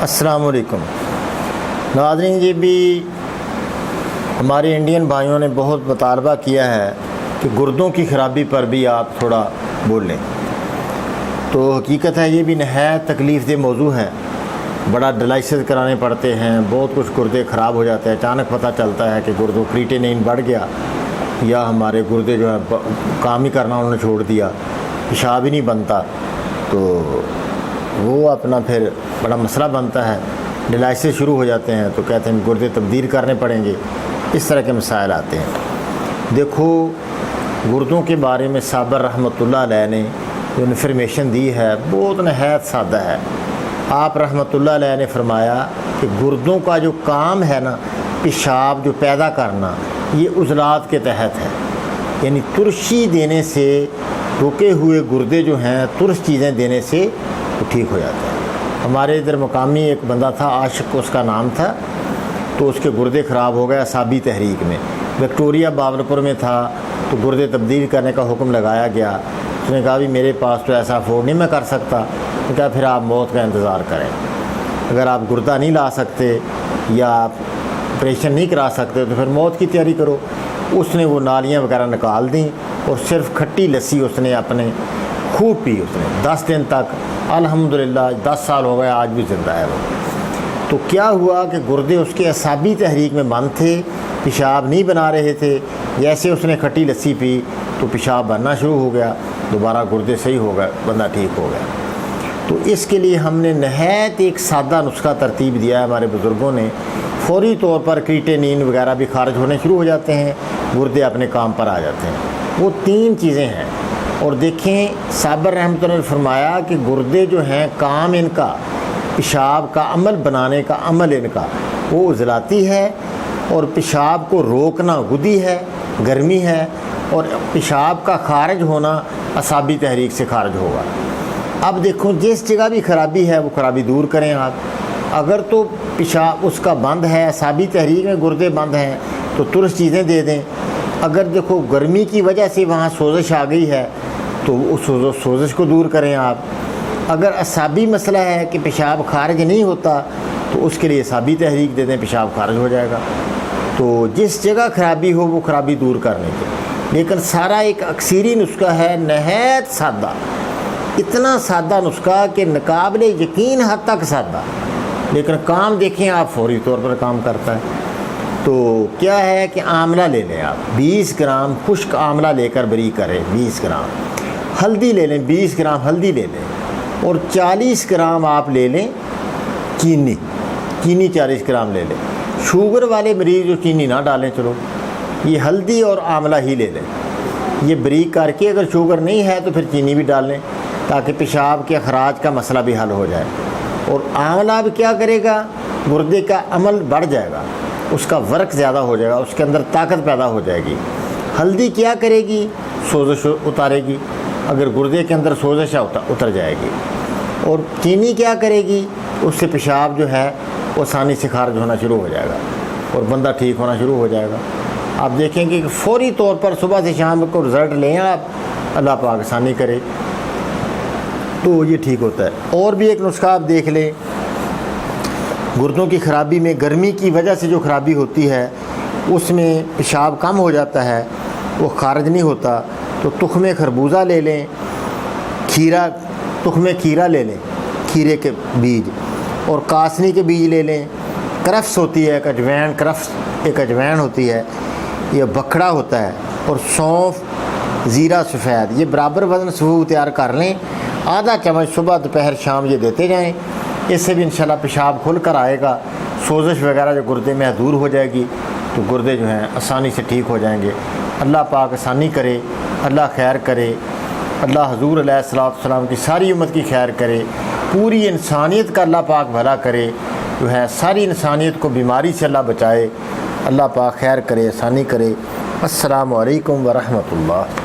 السلام علیکم ناظرین، یہ بھی ہمارے انڈین بھائیوں نے بہت مطالبہ کیا ہے کہ گردوں کی خرابی پر بھی آپ تھوڑا بول لیں۔ تو حقیقت ہے یہ بھی نہایت تکلیف دہ موضوع ہے، بڑا ڈالائسس کرانے پڑتے ہیں، بہت کچھ گردے خراب ہو جاتے ہیں۔ اچانک پتہ چلتا ہے کہ گردوں کریٹینین بڑھ گیا یا ہمارے گردے جو ہے کام ہی کرنا انہوں نے چھوڑ دیا، پیشاب ہی نہیں بنتا، تو وہ اپنا پھر بڑا مسئلہ بنتا ہے۔ ڈالائسس شروع ہو جاتے ہیں تو کہتے ہیں گردے تبدیل کرنے پڑیں گے، اس طرح کے مسائل آتے ہیں۔ دیکھو، گردوں کے بارے میں صابر رحمۃ اللہ علیہ نے جو انفارمیشن دی ہے بہت نہایت سادہ ہے۔ آپ رحمۃ اللہ علیہ نے فرمایا کہ گردوں کا جو کام ہے نا، پیشاب جو پیدا کرنا، یہ عضلات کے تحت ہے، یعنی ترشی دینے سے رکے ہوئے گردے جو ہیں ترش چیزیں دینے سے وہ ٹھیک ہو جاتے ہیں۔ ہمارے ادھر مقامی ایک بندہ تھا، عاشق اس کا نام تھا، تو اس کے گردے خراب ہو گئے اعصابی تحریک میں۔ وکٹوریا باولپور میں تھا تو گردے تبدیل کرنے کا حکم لگایا گیا۔ اس نے کہا بھی میرے پاس تو ایسا افورڈ نہیں میں کر سکتا، تو کہا پھر آپ موت کا انتظار کریں۔ اگر آپ گردہ نہیں لا سکتے یا آپ آپریشن نہیں کرا سکتے تو پھر موت کی تیاری کرو۔ اس نے وہ نالیاں وغیرہ نکال دیں اور صرف کھٹی لسی اس نے اپنے خوب پی۔ اس نے 10 دن تک، الحمدللہ 10 سال ہو گئے، آج بھی زندہ ہے وہ۔ تو کیا ہوا کہ گردے اس کے اعصابی تحریک میں بند تھے، پیشاب نہیں بنا رہے تھے۔ جیسے اس نے کھٹی لسی پی تو پیشاب بننا شروع ہو گیا، دوبارہ گردے صحیح ہو گئے، بندہ ٹھیک ہو گیا۔ تو اس کے لیے ہم نے نہایت ایک سادہ نسخہ ترتیب دیا ہے ہمارے بزرگوں نے۔ فوری طور پر کریٹینین وغیرہ بھی خارج ہونے شروع ہو جاتے ہیں، گردے اپنے کام پر آ جاتے ہیں۔ وہ 3 چیزیں ہیں۔ اور دیکھیں، صابر رحمۃ اللہ نے فرمایا کہ گردے جو ہیں کام ان کا، پیشاب کا عمل بنانے کا عمل ان کا، وہ عضلاتی ہے، اور پیشاب کو روکنا گدی ہے، گرمی ہے، اور پیشاب کا خارج ہونا اعصابی تحریک سے خارج ہوگا۔ اب دیکھو، جس جگہ بھی خرابی ہے وہ خرابی دور کریں آپ۔ اگر تو پیشاب اس کا بند ہے، اعصابی تحریک میں گردے بند ہیں، تو ترش چیزیں دے دیں۔ اگر دیکھو گرمی کی وجہ سے وہاں سوزش آ گئی ہے تو اس سوزش کو دور کریں آپ۔ اگر اعصابی مسئلہ ہے کہ پیشاب خارج نہیں ہوتا تو اس کے لیے اعصابی تحریک دے دیں، پیشاب خارج ہو جائے گا۔ تو جس جگہ خرابی ہو وہ خرابی دور کرنے کے، لیکن سارا ایک اکثری نسخہ ہے، نہایت سادہ، اتنا سادہ نسخہ کہ ناقابل یقین حد تک سادہ، لیکن کام دیکھیں آپ فوری طور پر کام کرتا ہے۔ تو کیا ہے کہ آملہ لے لیں آپ، 20 گرام خشک آملہ لے کر بری کریں، 20 گرام ہلدی لے لیں، 20 گرام ہلدی لے لیں، اور 40 گرام آپ لے لیں چینی 40 گرام لے لیں۔ شوگر والے مریض جو چینی نہ ڈالیں، چلو یہ ہلدی اور آملہ ہی لے لیں، یہ بریک کر کے۔ اگر شوگر نہیں ہے تو پھر چینی بھی ڈال لیں تاکہ پیشاب کے اخراج کا مسئلہ بھی حل ہو جائے۔ اور آملہ بھی کیا کرے گا، گردے کا عمل بڑھ جائے گا، اس کا ورک زیادہ ہو جائے گا، اس کے اندر طاقت پیدا ہو جائے گی۔ ہلدی کیا کرے گی، سوزش اتارے گی، اگر گردے کے اندر سوزش ہے اتر جائے گی۔ اور چینی کیا کرے گی، اس سے پیشاب جو ہے وہ آسانی سے خارج ہونا شروع ہو جائے گا اور بندہ ٹھیک ہونا شروع ہو جائے گا۔ آپ دیکھیں گے کہ فوری طور پر صبح سے شام کو رزلٹ لیں آپ، اللہ پاک آسانی کرے تو یہ ٹھیک ہوتا ہے۔ اور بھی ایک نسخہ آپ دیکھ لیں، گردوں کی خرابی میں گرمی کی وجہ سے جو خرابی ہوتی ہے اس میں پیشاب کم ہو جاتا ہے، وہ خارج نہیں ہوتا، تو تخم خربوزہ لے لیں، تخم کھیرا لے لیں، کھیرے کے بیج، اور کاسنی کے بیج لے لیں۔ کرفس ہوتی ہے ایک اجوین ہوتی ہے، یہ بکھڑا ہوتا ہے، اور سونف، زیرہ سفید، یہ برابر وزن سبوت تیار کر لیں، آدھا چمچ صبح دوپہر شام یہ دیتے جائیں۔ اس سے بھی انشاءاللہ پیشاب کھل کر آئے گا، سوزش وغیرہ جو گردے میں دور ہو جائے گی، تو گردے جو ہیں آسانی سے ٹھیک ہو جائیں گے۔ اللہ پاک آسانی کرے، اللہ خیر کرے، اللہ حضور علیہ السلام کی ساری امت کی خیر کرے، پوری انسانیت کا اللہ پاک بھلا کرے، جو ہے ساری انسانیت کو بیماری سے اللہ بچائے، اللہ پاک خیر کرے، آسانی کرے۔ السلام علیکم ورحمۃ اللہ۔